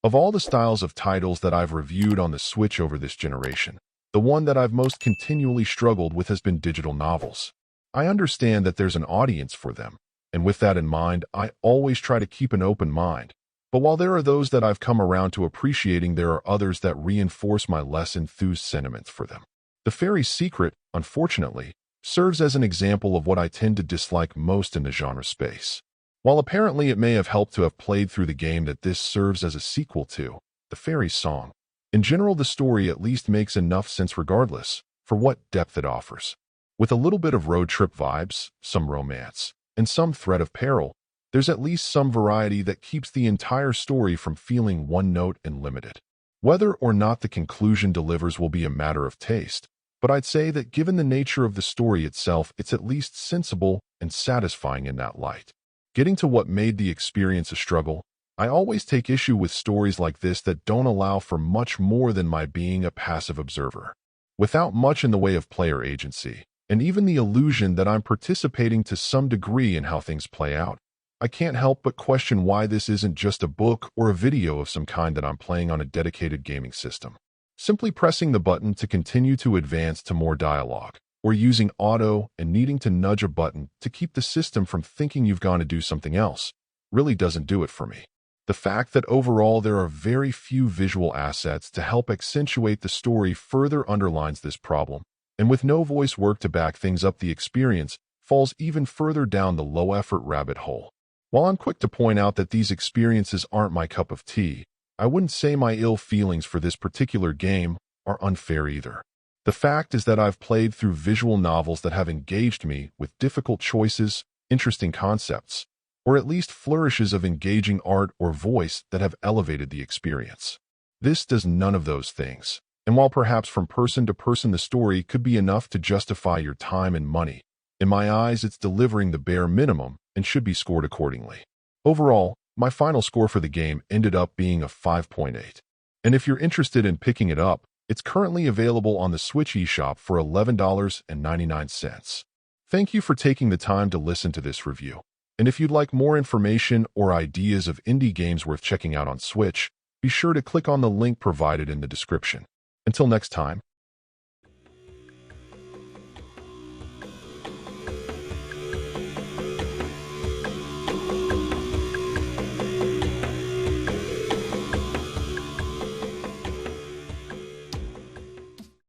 Of all the styles of titles that I've reviewed on the Switch over this generation, the one that I've most continually struggled with has been digital novels. I understand that there's an audience for them, and with that in mind, I always try to keep an open mind. But while there are those that I've come around to appreciating, there are others that reinforce my less enthused sentiments for them. The Fairy's Secret, unfortunately, serves as an example of what I tend to dislike most in the genre space. While apparently it may have helped to have played through the game that this serves as a sequel to, The Fairy's Song, in general the story at least makes enough sense regardless, for what depth it offers. With a little bit of road trip vibes, some romance, and some threat of peril, there's at least some variety that keeps the entire story from feeling one-note and limited. Whether or not the conclusion delivers will be a matter of taste, but I'd say that given the nature of the story itself, it's at least sensible and satisfying in that light. Getting to what made the experience a struggle, I always take issue with stories like this that don't allow for much more than my being a passive observer. Without much in the way of player agency, and even the illusion that I'm participating to some degree in how things play out, I can't help but question why this isn't just a book or a video of some kind that I'm playing on a dedicated gaming system. Simply pressing the button to continue to advance to more dialogue, or using auto and needing to nudge a button to keep the system from thinking you've gone to do something else, really doesn't do it for me. The fact that overall there are very few visual assets to help accentuate the story further underlines this problem, and with no voice work to back things up, the experience falls even further down the low-effort rabbit hole. While I'm quick to point out that these experiences aren't my cup of tea, I wouldn't say my ill feelings for this particular game are unfair either. The fact is that I've played through visual novels that have engaged me with difficult choices, interesting concepts, or at least flourishes of engaging art or voice that have elevated the experience. This does none of those things, and while perhaps from person to person the story could be enough to justify your time and money, in my eyes it's delivering the bare minimum and should be scored accordingly. Overall, my final score for the game ended up being a 5.8. And if you're interested in picking it up, it's currently available on the Switch eShop for $11.99. Thank you for taking the time to listen to this review. And if you'd like more information or ideas of indie games worth checking out on Switch, be sure to click on the link provided in the description. Until next time.